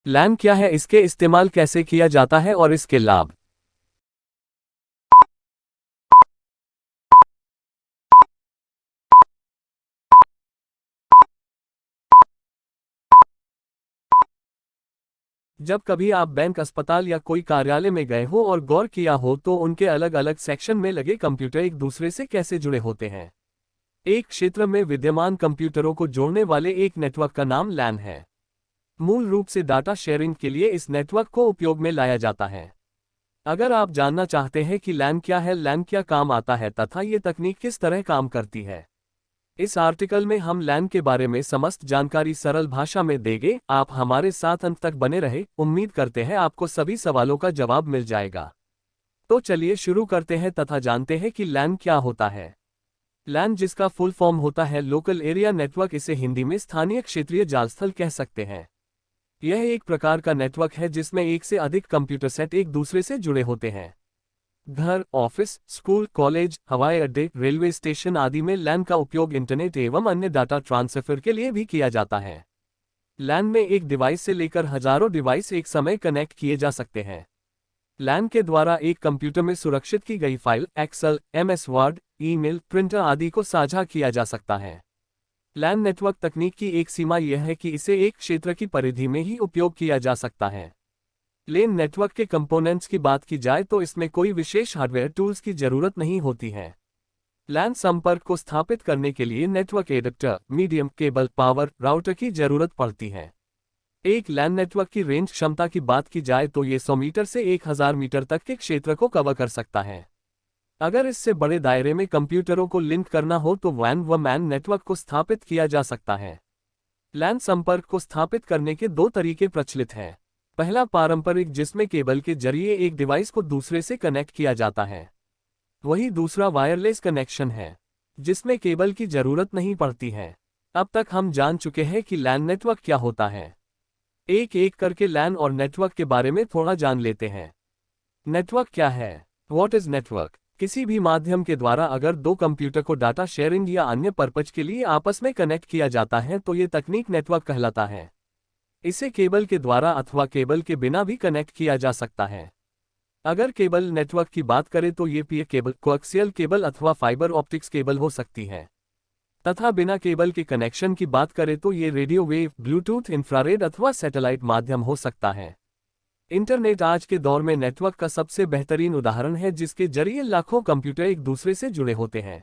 लैन क्या है, इसके इस्तेमाल कैसे किया जाता है और इसके लाभ। जब कभी आप बैंक, अस्पताल या कोई कार्यालय में गए हो और गौर किया हो तो उनके अलग अलग सेक्शन में लगे कंप्यूटर एक दूसरे से कैसे जुड़े होते हैं। एक क्षेत्र में विद्यमान कंप्यूटरों को जोड़ने वाले एक नेटवर्क का नाम लैन है। मूल रूप से डाटा शेयरिंग के लिए इस नेटवर्क को उपयोग में लाया जाता है। अगर आप जानना चाहते हैं कि लैन क्या है, लैन क्या काम आता है तथा ये तकनीक किस तरह काम करती है, इस आर्टिकल में हम लैन के बारे में समस्त जानकारी सरल भाषा में देंगे। आप हमारे साथ अंत तक बने रहे। उम्मीद करते हैं आपको सभी सवालों का जवाब मिल जाएगा। तो चलिए शुरू करते हैं तथा जानते हैं कि लैन क्या होता है। लैन, जिसका फुल फॉर्म होता है लोकल एरिया नेटवर्क, इसे हिंदी में स्थानीय क्षेत्रीय जालस्थल कह सकते हैं। यह एक प्रकार का नेटवर्क है जिसमें एक से अधिक कंप्यूटर सेट एक दूसरे से जुड़े होते हैं। घर, ऑफिस, स्कूल, कॉलेज, हवाई अड्डे, रेलवे स्टेशन आदि में लैन का उपयोग इंटरनेट एवं अन्य डाटा ट्रांसफर के लिए भी किया जाता है। लैन में एक डिवाइस से लेकर हजारों डिवाइस एक समय कनेक्ट किए जा सकते हैं। लैन के द्वारा एक कंप्यूटर में सुरक्षित की गई file, excel, MS word, email, printer आदि को साझा किया जा सकता है। लैन नेटवर्क तकनीक की एक सीमा यह है कि इसे एक क्षेत्र की परिधि में ही उपयोग किया जा सकता है। लैन नेटवर्क के कंपोनेंट्स की बात की जाए तो इसमें कोई विशेष हार्डवेयर टूल्स की जरूरत नहीं होती है। लैन संपर्क को स्थापित करने के लिए network adapter, medium, cable, power, router की जरूरत पड़ती है। एक लैन नेटवर्क की रेंज क्षमता की बात की जाए तो ये 100 मीटर से 1000 मीटर तक के क्षेत्र को कवर कर सकता है। अगर इससे बड़े दायरे में कंप्यूटरों को लिंक करना हो तो वैन व मैन नेटवर्क को स्थापित किया जा सकता है। लैन संपर्क को स्थापित करने के दो तरीके प्रचलित हैं। पहला पारंपरिक, जिसमें केबल के जरिए एक डिवाइस को दूसरे से कनेक्ट किया जाता है। वही दूसरा वायरलेस कनेक्शन है, जिसमें केबल की जरूरत नहीं पड़ती है। अब तक हम जान चुके हैं कि लैन नेटवर्क क्या होता है। एक एक करके लैन और नेटवर्क के बारे में थोड़ा जान लेते हैं। नेटवर्क क्या है? What is network? किसी भी माध्यम के द्वारा अगर दो कंप्यूटर को डाटा शेयरिंग या अन्य पर्पज के लिए आपस में कनेक्ट किया जाता है तो ये तकनीक नेटवर्क कहलाता है। इसे केबल के द्वारा अथवा केबल के बिना भी कनेक्ट किया जा सकता है। अगर केबल नेटवर्क की बात करें तो ये पीए केबल, कोएक्सियल केबल अथवा फाइबर ऑप्टिक्स केबल हो सकती है। तथा बिना केबल के कनेक्शन की बात करें तो ये रेडियो वेव, ब्लूटूथ, इंफ्रारेड अथवा सैटेलाइट माध्यम हो सकता है। इंटरनेट आज के दौर में नेटवर्क का सबसे बेहतरीन उदाहरण है, जिसके जरिए लाखों कंप्यूटर एक दूसरे से जुड़े होते हैं।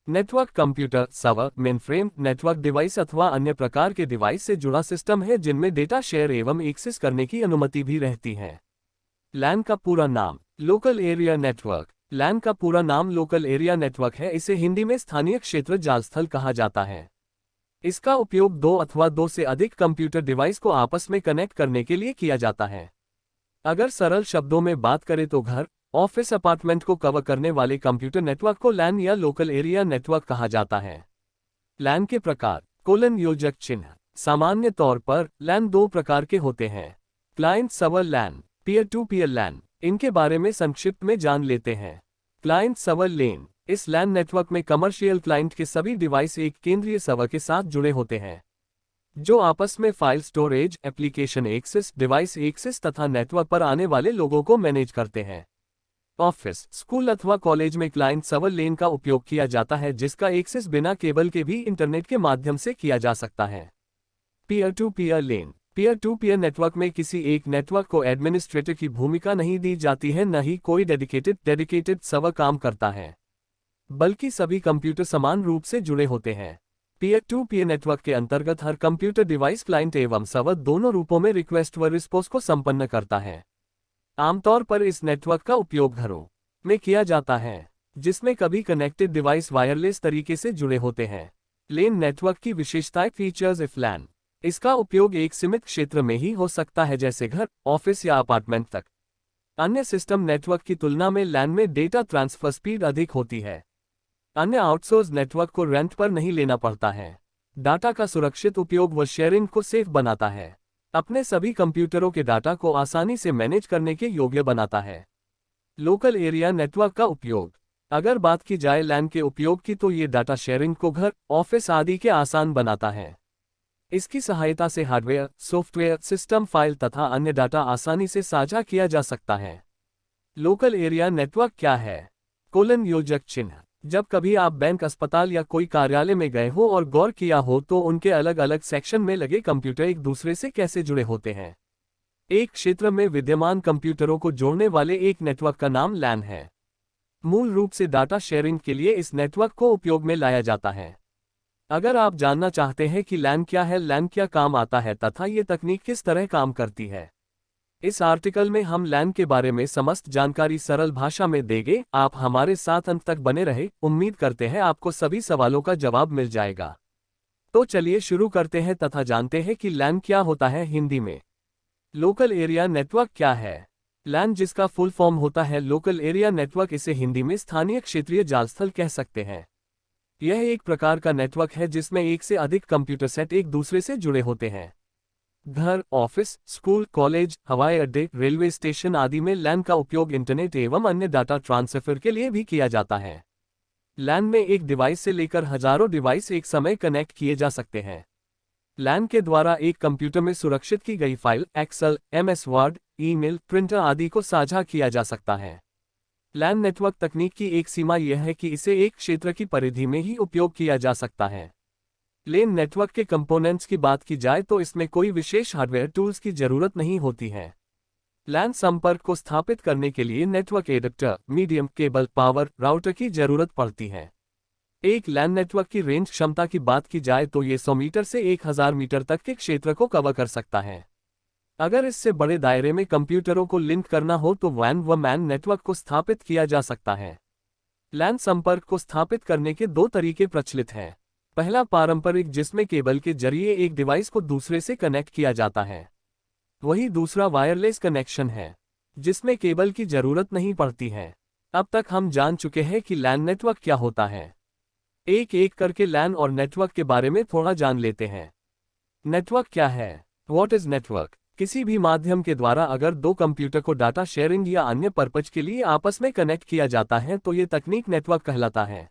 Network computer, server, mainframe, network device अथवा अन्य प्रकार के डिवाइस से जुड़ा सिस्टम है जिनमें डेटा शेयर एवं एक्सेस करने की अनुमति भी रहती है। लैन का पूरा नाम लोकल एरिया नेटवर्क। लैन का पूरा नाम लोकल एरिया नेटवर्क है। इसे हिंदी में स्थानीय क्षेत्र जालस्थल कहा जाता है। इसका उपयोग दो अथवा दो से अधिक कंप्यूटर डिवाइस को आपस में कनेक्ट करने के लिए किया जाता है। अगर सरल शब्दों में बात करें तो घर, ऑफिस, अपार्टमेंट को कवर करने वाले कंप्यूटर नेटवर्क को लैन या लोकल एरिया नेटवर्क कहा जाता है। लैन के प्रकार: कोलन योजक चिन्ह। सामान्य तौर पर लैन दो प्रकार के होते हैं: client server LAN, peer to peer LAN. इनके बारे में संक्षिप्त में जान लेते हैं। क्लाइंट सर्वर लैन: इस लैन नेटवर्क में कमर्शियल क्लाइंट के सभी डिवाइस एक केंद्रीय सर्वर के साथ जुड़े होते हैं, जो आपस में file storage, application access, device access तथा नेटवर्क पर आने वाले लोगों को मैनेज करते हैं। ऑफिस, स्कूल अथवा कॉलेज में क्लाइंट सर्वर लेन का उपयोग किया जाता है, जिसका एक्सेस बिना केबल के भी इंटरनेट के माध्यम से किया जा सकता है। Peer to peer LAN: peer to peer network में किसी एक नेटवर्क को एडमिनिस्ट्रेटर की भूमिका नहीं दी जाती है, न ही कोई डेडिकेटेड सर्वर काम करता है, बल्कि सभी कंप्यूटर समान रूप से जुड़े होते हैं। पीयर टू पीयर नेटवर्क के अंतर्गत हर कंप्यूटर डिवाइस क्लाइंट एवं सर्वर दोनों रूपों में रिक्वेस्ट व रिस्पॉन्स को संपन्न करता है। आमतौर पर इस नेटवर्क का उपयोग घरों में किया जाता है, जिसमें कभी कनेक्टेड डिवाइस वायरलेस तरीके से जुड़े होते हैं। लेन नेटवर्क की विशेषताएं, फीचर्स ऑफ लैन: इसका उपयोग एक सीमित क्षेत्र में ही हो सकता है, जैसे घर, ऑफिस या अपार्टमेंट तक। अन्य सिस्टम नेटवर्क की तुलना में लैन में डेटा ट्रांसफर स्पीड अधिक होती है। अन्य आउटसोर्स नेटवर्क को रेंट पर नहीं लेना पड़ता है। डाटा का सुरक्षित उपयोग व शेयरिंग को सेफ बनाता है। अपने सभी कंप्यूटरों के डाटा को आसानी से मैनेज करने के योग्य बनाता है। लोकल एरिया नेटवर्क का उपयोग: अगर बात की जाए लैन के उपयोग की तो ये डाटा शेयरिंग को घर, ऑफिस आदि के आसान बनाता है। इसकी सहायता से हार्डवेयर, सॉफ्टवेयर, सिस्टम फाइल तथा अन्य डाटा आसानी से साझा किया जा सकता है। लोकल एरिया नेटवर्क क्या है? योजक चिन्ह। जब कभी आप बैंक, अस्पताल या कोई कार्यालय में गए हो और गौर किया हो तो उनके अलग अलग सेक्शन में लगे कंप्यूटर एक दूसरे से कैसे जुड़े होते हैं। एक क्षेत्र में विद्यमान कंप्यूटरों को जोड़ने वाले एक नेटवर्क का नाम लैन है। मूल रूप से डाटा शेयरिंग के लिए इस नेटवर्क को उपयोग में लाया जाता है। अगर आप जानना चाहते हैं कि लैन क्या है, लैन क्या काम आता है तथा ये तकनीक किस तरह काम करती है, इस आर्टिकल में हम लैन के बारे में समस्त जानकारी सरल भाषा में देंगे। आप हमारे साथ अंत तक बने रहे। उम्मीद करते हैं आपको सभी सवालों का जवाब मिल जाएगा। तो चलिए शुरू करते हैं तथा जानते हैं कि लैन क्या होता है। हिंदी में लोकल एरिया नेटवर्क क्या है? लैन, जिसका फुल फॉर्म होता है लोकल एरिया नेटवर्क, इसे हिंदी में स्थानीय क्षेत्रीय जालस्थल कह सकते हैं। यह एक प्रकार का नेटवर्क है जिसमें एक से अधिक कंप्यूटर सेट एक दूसरे से जुड़े होते हैं। घर, ऑफिस, स्कूल, कॉलेज, हवाई अड्डे, रेलवे स्टेशन आदि में लैन का उपयोग इंटरनेट एवं अन्य डाटा ट्रांसफर के लिए भी किया जाता है। लैन में एक डिवाइस से लेकर हजारों डिवाइस एक समय कनेक्ट किए जा सकते हैं। लैन के द्वारा एक कंप्यूटर में सुरक्षित की गई file, excel, MS word, email, printer आदि को साझा किया जा सकता है। लैन नेटवर्क तकनीक की एक सीमा यह है कि इसे एक क्षेत्र की परिधि में ही उपयोग किया जा सकता है। लैन नेटवर्क के कंपोनेंट्स की बात की जाए तो इसमें कोई विशेष हार्डवेयर टूल्स की जरूरत नहीं होती है। लैन संपर्क को स्थापित करने के लिए network adapter, medium, cable, power, router की जरूरत पड़ती है। एक लैन नेटवर्क की रेंज क्षमता की बात की जाए तो ये 100 मीटर से 1000 मीटर तक के क्षेत्र को कवर कर सकता है। अगर इससे बड़े दायरे में कंप्यूटरों को लिंक करना हो तो वैन व मैन नेटवर्क को स्थापित किया जा सकता है। लैन संपर्क को स्थापित करने के दो तरीके प्रचलित हैं। पहला पारंपरिक, जिसमें केबल के जरिए एक डिवाइस को दूसरे से कनेक्ट किया जाता है। वही दूसरा वायरलेस कनेक्शन है, जिसमें केबल की जरूरत नहीं पड़ती है। अब तक हम जान चुके हैं कि लैन नेटवर्क क्या होता है। एक एक करके लैन और नेटवर्क के बारे में थोड़ा जान लेते हैं। नेटवर्क क्या है? What is network? किसी भी माध्यम के द्वारा अगर दो कंप्यूटर को डाटा शेयरिंग या अन्य पर्पज के लिए आपस में कनेक्ट किया जाता है तो ये तकनीक नेटवर्क कहलाता है।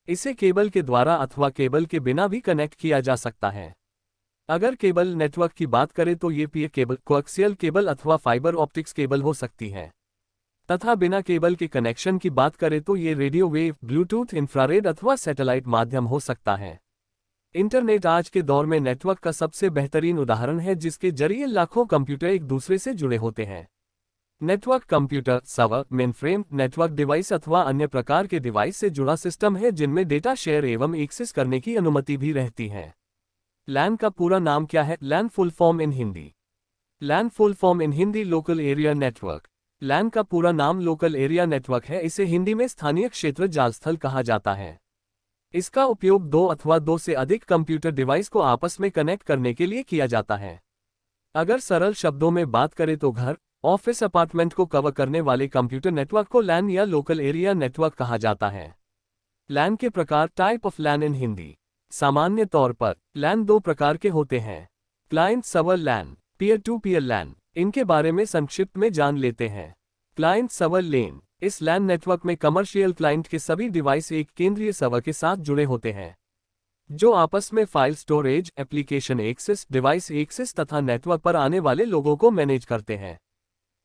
इसे केबल के द्वारा अथवा केबल के बिना भी कनेक्ट किया जा सकता है। अगर केबल नेटवर्क की बात करें तो ये पीए केबल, कोएक्सियल केबल अथवा फाइबर ऑप्टिक्स केबल हो सकती है। तथा बिना केबल के कनेक्शन की बात करें तो ये रेडियो वेव, ब्लूटूथ, इंफ्रारेड अथवा सैटेलाइट माध्यम हो सकता है। इंटरनेट आज के दौर में नेटवर्क का सबसे बेहतरीन उदाहरण है, जिसके जरिए लाखों कंप्यूटर एक दूसरे से जुड़े होते हैं। Network computer, server, mainframe, network device अथवा अन्य प्रकार के डिवाइस से जुड़ा सिस्टम है जिनमें डेटा शेयर एवं एक्सेस करने की अनुमति भी रहती है। लैन का पूरा नाम क्या है? LAN full form in Hindi. LAN full form in Hindi local area network. LAN का पूरा नाम लोकल एरिया नेटवर्क है। इसे हिंदी में स्थानीय क्षेत्र जालस्थल कहा जाता है। इसका उपयोग दो अथवा दो से अधिक कंप्यूटर डिवाइस को आपस में कनेक्ट करने के लिए किया जाता है। अगर सरल शब्दों में बात करें तो घर, ऑफिस, अपार्टमेंट को कवर करने वाले कंप्यूटर नेटवर्क को लैन या लोकल एरिया नेटवर्क कहा जाता है। लैन के प्रकार, type of LAN in Hindi. सामान्य तौर पर लैन दो प्रकार के होते हैं, client server LAN, peer to peer LAN. इनके बारे में संक्षिप्त में जान लेते हैं। Client server LAN. इस लैन नेटवर्क में कमर्शियल क्लाइंट के सभी डिवाइस एक केंद्रीय सर्वर के साथ जुड़े होते हैं, जो आपस में file storage, application access, device access तथा नेटवर्क पर आने वाले लोगों को मैनेज करते हैं।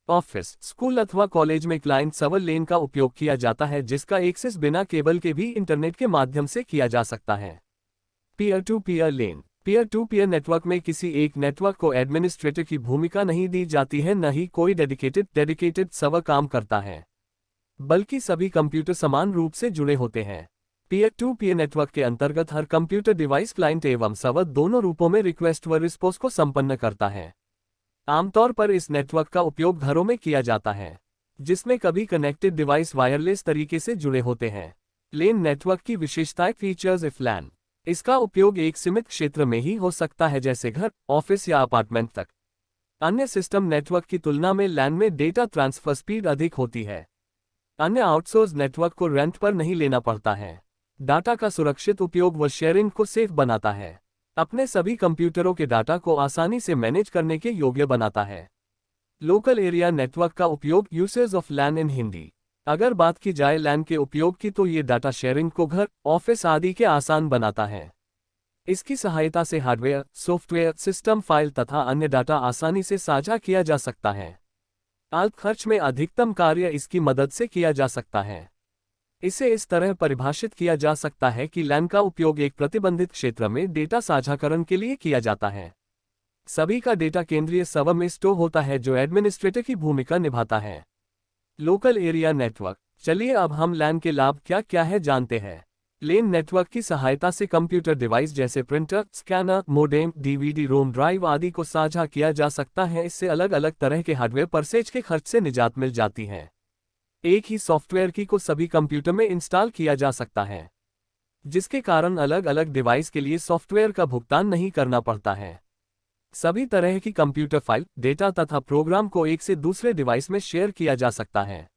ऑफिस, स्कूल अथवा कॉलेज में क्लाइंट सर्वर लेन का उपयोग किया जाता है, जिसका एक्सेस बिना केबल के भी इंटरनेट के माध्यम से किया जा सकता है। Peer to peer LAN. Peer to peer network में किसी एक नेटवर्क को एडमिनिस्ट्रेटर की भूमिका नहीं दी जाती है, न ही कोई डेडिकेटेड सर्वर काम करता है, बल्कि सभी कंप्यूटर समान रूप से जुड़े होते हैं। पीयर टू पीयर नेटवर्क के अंतर्गत हर कंप्यूटर डिवाइस क्लाइंट एवं सर्वर दोनों रूपों में रिक्वेस्ट व रिस्पॉन्स को संपन्न करता है। आमतौर पर इस नेटवर्क का उपयोग घरों में किया जाता है, जिसमें कभी कनेक्टेड डिवाइस वायरलेस तरीके से जुड़े होते हैं। लेन नेटवर्क की विशेषताएं, फीचर्स ऑफ लैन। इसका उपयोग एक सीमित क्षेत्र में ही हो सकता है, जैसे घर, ऑफिस या अपार्टमेंट तक। अन्य सिस्टम नेटवर्क की तुलना में लैन में डेटा ट्रांसफर स्पीड अधिक होती है। अन्य आउटसोर्स नेटवर्क को रेंट पर नहीं लेना पड़ता है। डाटा का सुरक्षित उपयोग व शेयरिंग को सेफ बनाता है। अपने सभी कंप्यूटरों के डाटा को आसानी से मैनेज करने के योग्य बनाता है। लोकल एरिया नेटवर्क का उपयोग, usage of LAN in Hindi. अगर बात की जाए लैन के उपयोग की तो ये डाटा शेयरिंग को घर, ऑफिस आदि के आसान बनाता है। इसकी सहायता से हार्डवेयर, सॉफ्टवेयर, सिस्टम फाइल तथा अन्य डाटा आसानी से साझा किया जा सकता है। अल्प खर्च में अधिकतम कार्य इसकी मदद से किया जा सकता है। इसे इस तरह परिभाषित किया जा सकता है कि लैन का उपयोग एक प्रतिबंधित क्षेत्र में डेटा साझाकरण के लिए किया जाता है। सभी का डेटा केंद्रीय सर्वर में स्टोर होता है जो एडमिनिस्ट्रेटर की भूमिका निभाता है। Local area network. चलिए अब हम लैन के लाभ क्या क्या है जानते हैं। लैन नेटवर्क की सहायता से कंप्यूटर डिवाइस जैसे प्रिंटर, स्कैनर, मोडेम, डीवीडी रोम ड्राइव आदि को साझा किया जा सकता है। इससे अलग अलग तरह के हार्डवेयर परचेज के खर्च से निजात मिल जाती है। एक ही सॉफ्टवेयर की को सभी कंप्यूटर में इंस्टॉल किया जा सकता है, जिसके कारण अलग अलग डिवाइस के लिए सॉफ्टवेयर का भुगतान नहीं करना पड़ता है। सभी तरह की कंप्यूटर फाइल, डेटा तथा प्रोग्राम को एक से दूसरे डिवाइस में शेयर किया जा सकता है।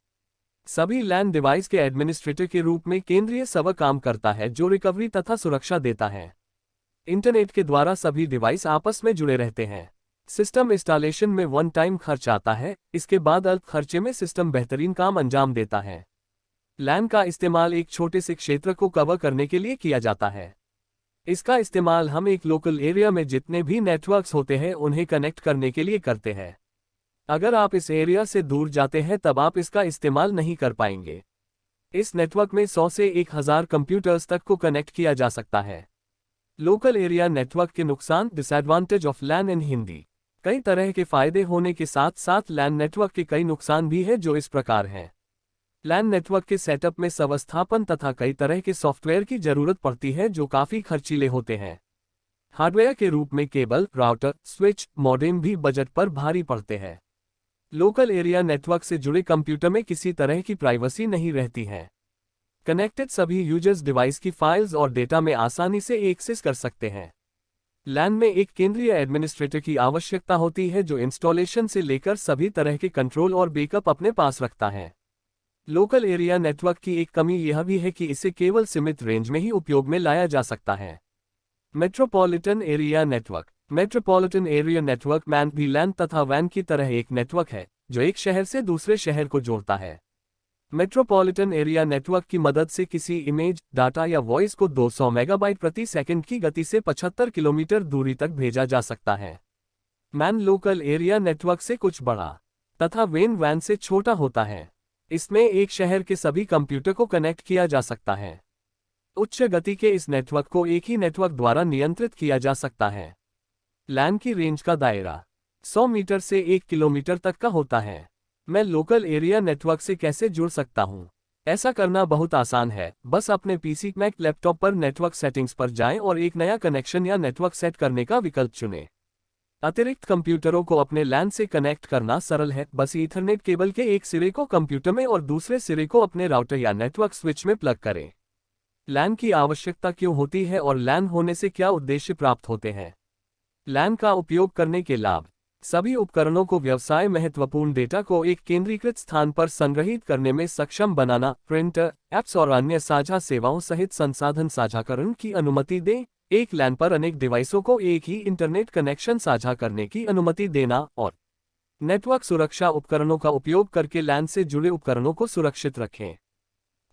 सभी लैन डिवाइस के एडमिनिस्ट्रेटर के रूप में केंद्रीय सर्वर काम करता है जो रिकवरी तथा सुरक्षा देता है। इंटरनेट के द्वारा सभी डिवाइस आपस में जुड़े रहते हैं। सिस्टम इंस्टॉलेशन में वन टाइम खर्च आता है, इसके बाद अल्प खर्चे में सिस्टम बेहतरीन काम अंजाम देता है। लैन का इस्तेमाल एक छोटे से क्षेत्र को कवर करने के लिए किया जाता है। इसका इस्तेमाल हम एक लोकल एरिया में जितने भी नेटवर्क्स होते हैं उन्हें कनेक्ट करने के लिए करते हैं। अगर आप इस एरिया से दूर जाते हैं तब आप इसका इस्तेमाल नहीं कर पाएंगे। इस नेटवर्क में 100 से 1000 कंप्यूटर्स तक को कनेक्ट किया जा सकता है। लोकल एरिया नेटवर्क के नुकसान, disadvantage of LAN in Hindi. कई तरह के फायदे होने के साथ साथ लैन नेटवर्क के कई नुकसान भी हैं जो इस प्रकार हैं। लैन नेटवर्क के सेटअप में व्यवस्थापन तथा कई तरह के सॉफ्टवेयर की जरूरत पड़ती है जो काफी खर्चीले होते हैं। हार्डवेयर के रूप में केबल, राउटर, स्विच, मॉडेम भी बजट पर भारी पड़ते हैं। लोकल एरिया नेटवर्क से जुड़े कंप्यूटर में किसी तरह की प्राइवेसी नहीं रहती है। कनेक्टेड सभी यूजर्स डिवाइस की फाइल्स और डेटा में आसानी से एक्सेस कर सकते हैं। लैन में एक केंद्रीय एडमिनिस्ट्रेटर की आवश्यकता होती है जो इंस्टॉलेशन से लेकर सभी तरह के कंट्रोल और बैकअप अपने पास रखता है। लोकल एरिया नेटवर्क की एक कमी यह भी है कि इसे केवल सीमित रेंज में ही उपयोग में लाया जा सकता है। Metropolitan area network. Metropolitan area network man भी लैन तथा वैन की तरह एक नेटवर्क है जो एक शहर से दूसरे शहर को जोड़ता है। मेट्रोपॉलिटन एरिया नेटवर्क की मदद से किसी इमेज, डाटा या वॉइस को 200 मेगाबाइट प्रति सेकंड की गति से 75 किलोमीटर दूरी तक भेजा जा सकता है। मैन लोकल एरिया नेटवर्क से कुछ बड़ा तथा वैन से छोटा होता है। इसमें एक शहर के सभी कंप्यूटर को कनेक्ट किया जा सकता है। उच्च गति के इस नेटवर्क को एक ही नेटवर्क द्वारा नियंत्रित किया जा सकता है। लैन की रेंज का दायरा 100 मीटर से 1 किलोमीटर तक का होता है। मैं लोकल एरिया नेटवर्क से कैसे जुड़ सकता हूं? ऐसा करना बहुत आसान है। बस अपने पीसी, मैक, लैपटॉप पर नेटवर्क सेटिंग्स पर जाएं और एक नया कनेक्शन या नेटवर्क सेट करने का विकल्प चुनें। अतिरिक्त कंप्यूटरों को अपने लैन से कनेक्ट करना सरल है। बस ईथरनेट केबल के एक सिरे को कंप्यूटर में और दूसरे सिरे को अपने राउटर या नेटवर्क स्विच में प्लग करें। लैन की आवश्यकता क्यों होती है और लैन होने से क्या उद्देश्य प्राप्त होते हैं? लैन का उपयोग करने के लाभ। सभी उपकरणों को व्यवसाय महत्वपूर्ण डेटा को एक केंद्रीकृत स्थान पर संग्रहित करने में सक्षम बनाना, प्रिंटर, ऐप्स और अन्य साझा सेवाओं सहित संसाधन साझाकरण की अनुमति दें। एक लैन पर अनेक डिवाइसों को एक ही इंटरनेट कनेक्शन साझा करने की अनुमति देना और नेटवर्क सुरक्षा उपकरणों का उपयोग करके लैन से जुड़े उपकरणों को सुरक्षित रखें।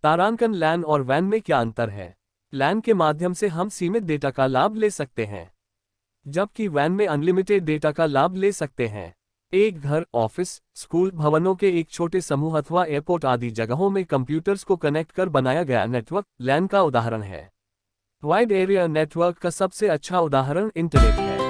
तारांकन। लैन और वैन में क्या अंतर है? लैन के माध्यम से हम सीमित डेटा का लाभ ले सकते हैं, जबकि वैन में अनलिमिटेड डेटा का लाभ ले सकते हैं। एक घर, ऑफिस, स्कूल, भवनों के एक छोटे समूह अथवा एयरपोर्ट आदि जगहों में कंप्यूटर्स को कनेक्ट कर बनाया गया नेटवर्क लैन का उदाहरण है। वाइड एरिया नेटवर्क का सबसे अच्छा उदाहरण इंटरनेट है।